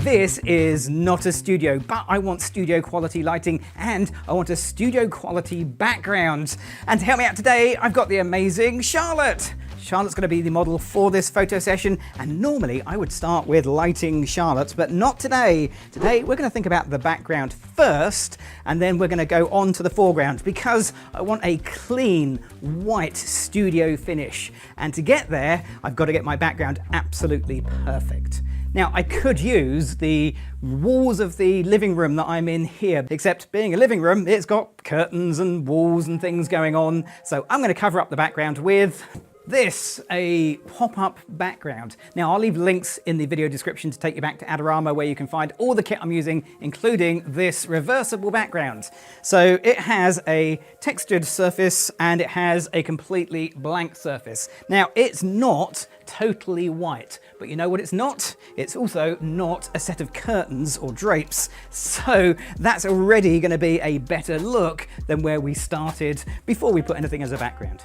this is not a studio, but I want studio quality lighting and I want a studio quality background. And to help me out today, I've got the amazing Charlotte. Charlotte's going to be the model for this photo session, and normally I would start with lighting Charlotte, but not today. Today we're going to think about the background first, and then we're going to go on to the foreground because I want a clean white studio finish. And to get there, I've got to get my background absolutely perfect. Now, I could use the walls of the living room that I'm in here, except being a living room, it's got curtains and walls and things going on. So I'm going to cover up the background with this, a pop-up background. Now, I'll leave links in the video description to take you back to Adorama, where you can find all the kit I'm using, including this reversible background. So it has a textured surface and it has a completely blank surface. Now, it's not totally white, but you know what it's not? It's also not a set of curtains or drapes. So that's already going to be a better look than where we started before we put anything as a background.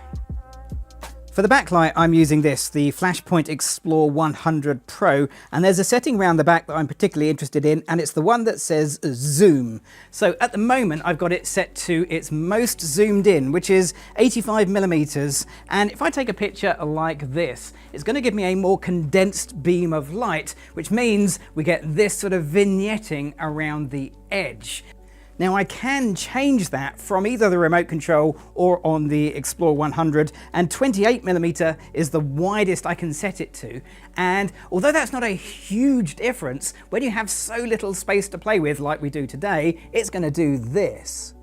For the backlight, I'm using this, the Flashpoint Explore 100 Pro, and there's a setting around the back that I'm particularly interested in, and it's the one that says zoom. So at the moment, I've got it set to its most zoomed in, which is 85mm, and if I take a picture like this, it's going to give me a more condensed beam of light, which means we get this sort of vignetting around the edge. Now, I can change that from either the remote control or on the Explore 100, and 28mm is the widest I can set it to. And although that's not a huge difference, when you have so little space to play with like we do today, it's going to do this.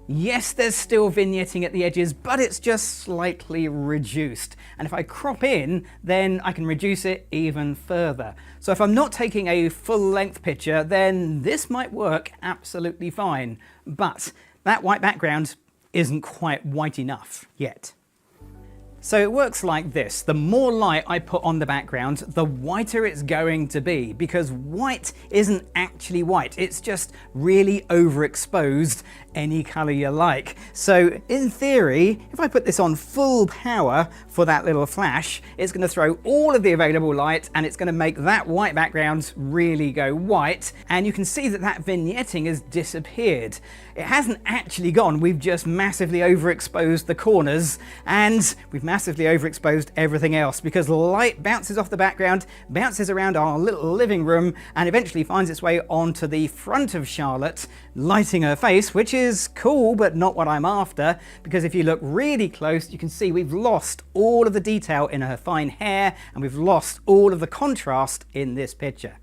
Yes, there's still vignetting at the edges, but it's just slightly reduced. And if I crop in, then I can reduce it even further. So if I'm not taking a full-length picture, then this might work absolutely fine. But that white background isn't quite white enough yet. So it works like this. The more light I put on the background, the whiter it's going to be, because white isn't actually white. It's just really overexposed any color you like. So in theory, if I put this on full power for that little flash, it's going to throw all of the available light and it's going to make that white background really go white. And you can see that that vignetting has disappeared. It hasn't actually gone. We've just massively overexposed the corners and we've massively overexposed everything else, because light bounces off the background, bounces around our little living room, and eventually finds its way onto the front of Charlotte, lighting her face, which is cool, but not what I'm after, because if you look really close, you can see we've lost all of the detail in her fine hair, and we've lost all of the contrast in this picture.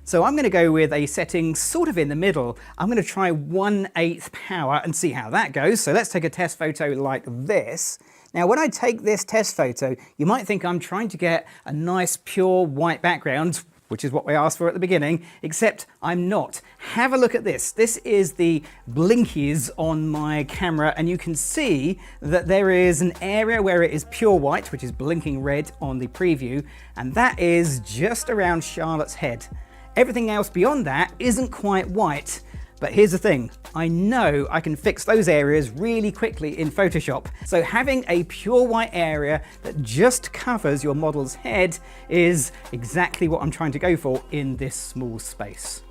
So I'm going to go with a setting sort of in the middle. I'm going to try 1/8 power and see how that goes. So let's take a test photo like this. Now, when I take this test photo, you might think I'm trying to get a nice pure white background, which is what we asked for at the beginning, except I'm not. Have a look at this. This is the blinkies on my camera, and you can see that there is an area where it is pure white, which is blinking red on the preview, and that is just around Charlotte's head. Everything else beyond that isn't quite white. But here's the thing, I know I can fix those areas really quickly in Photoshop. So having a pure white area that just covers your model's head is exactly what I'm trying to go for in this small space.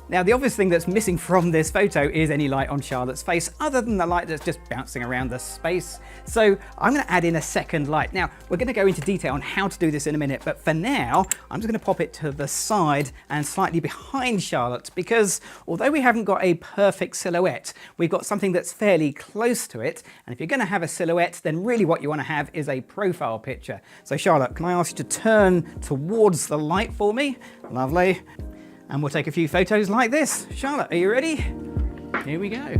Now, the obvious thing that's missing from this photo is any light on Charlotte's face, other than the light that's just bouncing around the space. So I'm going to add in a second light. Now, we're going to go into detail on how to do this in a minute, but for now, I'm just going to pop it to the side and slightly behind Charlotte, because although we haven't got a perfect silhouette, we've got something that's fairly close to it. And if you're going to have a silhouette, then really what you want to have is a profile picture. So Charlotte, can I ask you to turn towards the light for me? Lovely. And we'll take a few photos like this. Charlotte, are you ready? Here we go.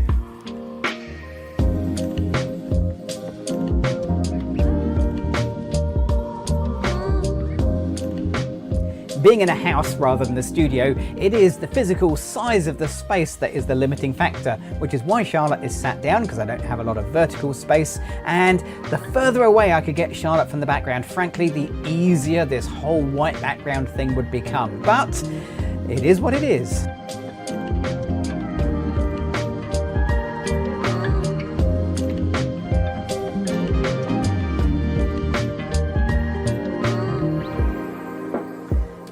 Being in a house rather than the studio, it is the physical size of the space that is the limiting factor, which is why Charlotte is sat down, because I don't have a lot of vertical space. And the further away I could get Charlotte from the background, frankly, the easier this whole white background thing would become. But it is what it is.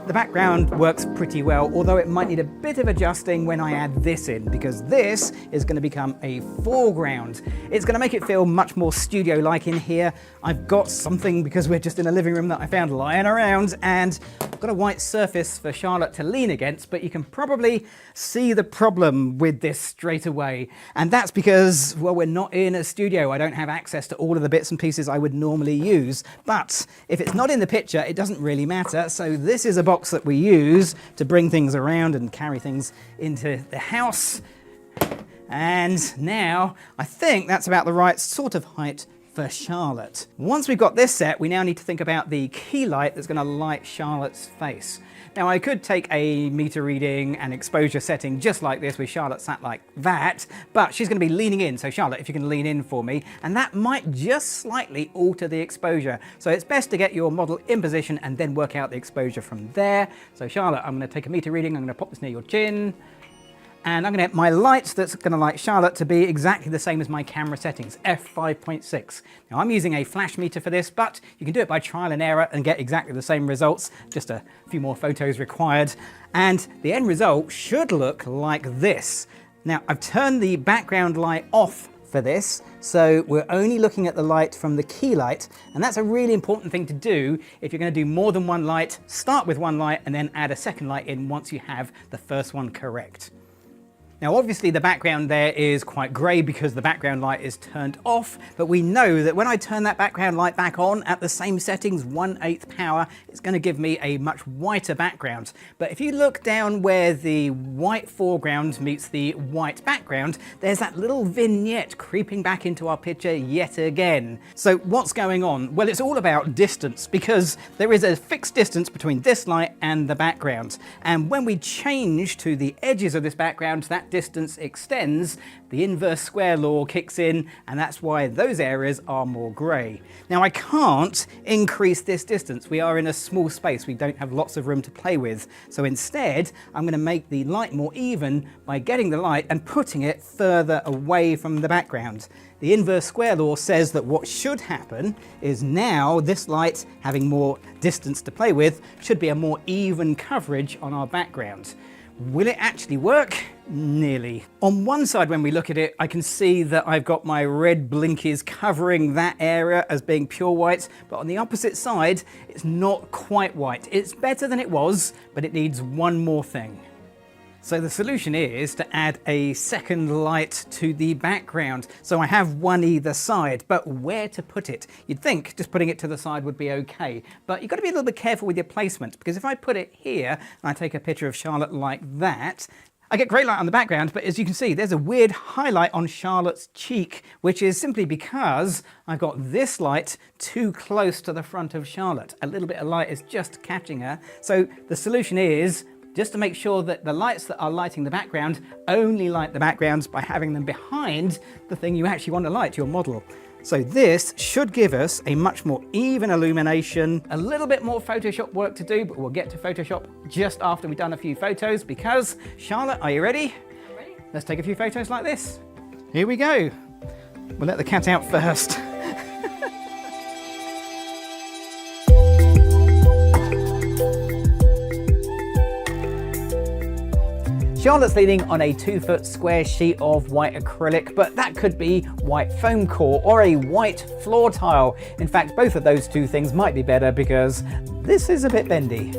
the background works pretty well, although it might need a bit of adjusting when I add this in, because this is going to become a foreground. It's going to make it feel much more studio-like in here. I've got something, because we're just in a living room, that I found lying around, and I've got a white surface for Charlotte to lean against, but you can probably see the problem with this straight away. And that's because, well, we're not in a studio. I don't have access to all of the bits and pieces I would normally use. But if it's not in the picture, it doesn't really matter. So this is a box that we use to bring things around and carry things into the house. And now I think that's about the right sort of height for Charlotte. Once we've got this set, we now need to think about the key light that's going to light Charlotte's face. Now, I could take a meter reading and exposure setting just like this with Charlotte sat like that, but she's going to be leaning in. So Charlotte, if you can lean in for me, and that might just slightly alter the exposure. So it's best to get your model in position and then work out the exposure from there. So Charlotte, I'm going to take a meter reading. I'm going to pop this near your chin. And I'm going to get my light that's going to light Charlotte to be exactly the same as my camera settings, f5.6. Now I'm using a flash meter for this, but you can do it by trial and error and get exactly the same results, just a few more photos required. And the end result should look like this. Now I've turned the background light off for this, so we're only looking at the light from the key light, and that's a really important thing to do. If you're going to do more than one light, start with one light and then add a second light in once you have the first one correct. Now obviously the background there is quite grey because the background light is turned off, but we know that when I turn that background light back on at the same settings, 1/8 power, it's going to give me a much whiter background. But if you look down where the white foreground meets the white background, there's that little vignette creeping back into our picture yet again. So what's going on? Well, it's all about distance, because there is a fixed distance between this light and the background. And when we change to the edges of this background, that distance extends, the inverse square law kicks in, and that's why those areas are more grey. Now I can't increase this distance. We are in a small space. We don't have lots of room to play with. So instead, I'm going to make the light more even by getting the light and putting it further away from the background. The inverse square law says that what should happen is now this light, having more distance to play with, should be a more even coverage on our background. Will it actually work? Nearly. On one side, when we look at it, I can see that I've got my red blinkies covering that area as being pure white, but on the opposite side, it's not quite white. It's better than it was, but it needs one more thing. So the solution is to add a second light to the background. So I have one either side, but where to put it? You'd think just putting it to the side would be okay, but you've got to be a little bit careful with your placement, because if I put it here and I take a picture of Charlotte like that, I get great light on the background, but as you can see, there's a weird highlight on Charlotte's cheek, which is simply because I've got this light too close to the front of Charlotte. A little bit of light is just catching her. So the solution is just to make sure that the lights that are lighting the background only light the backgrounds by having them behind the thing you actually want to light, your model. So this should give us a much more even illumination, a little bit more Photoshop work to do, but we'll get to Photoshop just after we've done a few photos, because, Charlotte, are you ready? I'm ready. Let's take a few photos like this. Here we go. We'll let the cat out first. Charlotte's leaning on a 2-foot square sheet of white acrylic, but that could be white foam core or a white floor tile. In fact, both of those two things might be better because this is a bit bendy.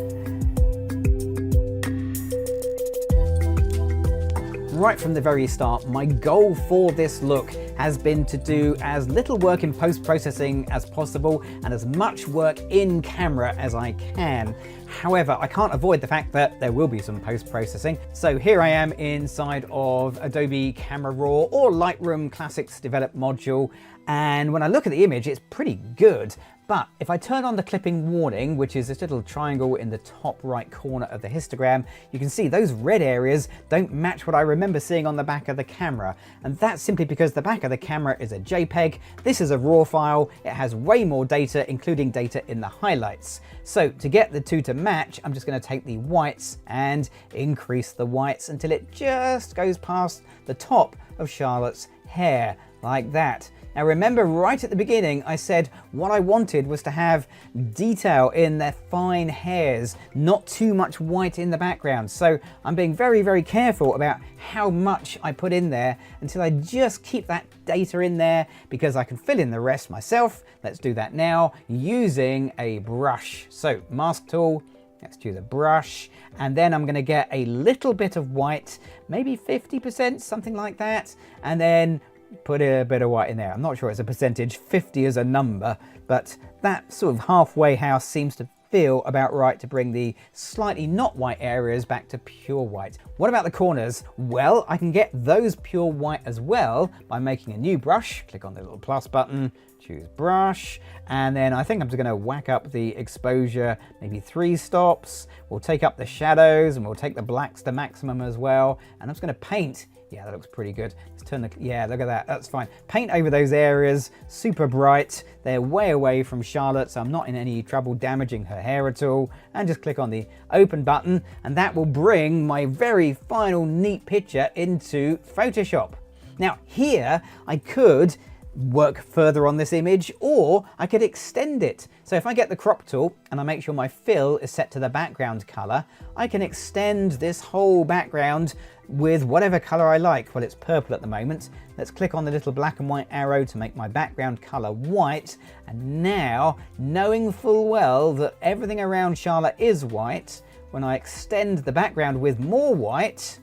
Right from the very start, my goal for this look has been to do as little work in post-processing as possible and as much work in camera as I can. However, I can't avoid the fact that there will be some post-processing. So here I am inside of Adobe Camera Raw or Lightroom Classics developed module, and when I look at the image, it's pretty good. But if I turn on the clipping warning, which is this little triangle in the top right corner of the histogram, you can see those red areas don't match what I remember seeing on the back of the camera. And that's simply because the back of the camera is a JPEG, this is a RAW file, it has way more data, including data in the highlights. So to get the two to match, I'm just going to take the whites and increase the whites until it just goes past the top of Charlotte's hair, like that. Now remember, right at the beginning I said what I wanted was to have detail in their fine hairs, not too much white in the background. So I'm being very, very careful about how much I put in there until I just keep that data in there, because I can fill in the rest myself. Let's do that now using a brush. So mask tool, let's choose a brush, and then I'm going to get a little bit of white, maybe 50%, something like that, and then put a bit of white in there. I'm not sure it's a percentage, 50 is a number, but that sort of halfway house seems to feel about right to bring the slightly not white areas back to pure white. What about the corners? Well, I can get those pure white as well by making a new brush. Click on the little plus button, choose brush, and then I think I'm just going to whack up the exposure, maybe 3 stops. We'll take up the shadows and we'll take the blacks to maximum as well. And I'm just going to paint. Yeah, that looks pretty good. Let's turn the, yeah, look at that, that's fine. Paint over those areas, super bright. They're way away from Charlotte, so I'm not in any trouble damaging her hair at all. And just click on the open button, and that will bring my very final neat picture into Photoshop. Now here, I could work further on this image, or I could extend it. So if I get the crop tool and I make sure my fill is set to the background color, I can extend this whole background with whatever color I like. Well, it's purple at the moment. Let's click on the little black and white arrow to make my background color white. And now, knowing full well that everything around Charlotte is white, when I extend the background with more white,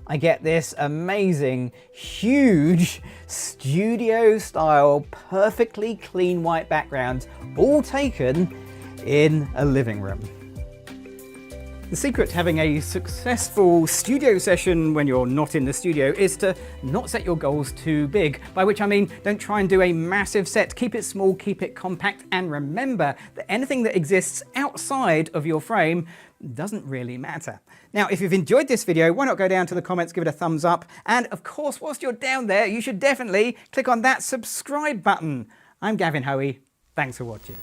I get this amazing, huge, studio-style, perfectly clean white background, all taken in a living room. The secret to having a successful studio session when you're not in the studio is to not set your goals too big, by which I mean don't try and do a massive set. Keep it small, keep it compact, and remember that anything that exists outside of your frame doesn't really matter. Now, if you've enjoyed this video, why not go down to the comments, give it a thumbs up, and of course, whilst you're down there, you should definitely click on that subscribe button. I'm Gavin Hoey. Thanks for watching.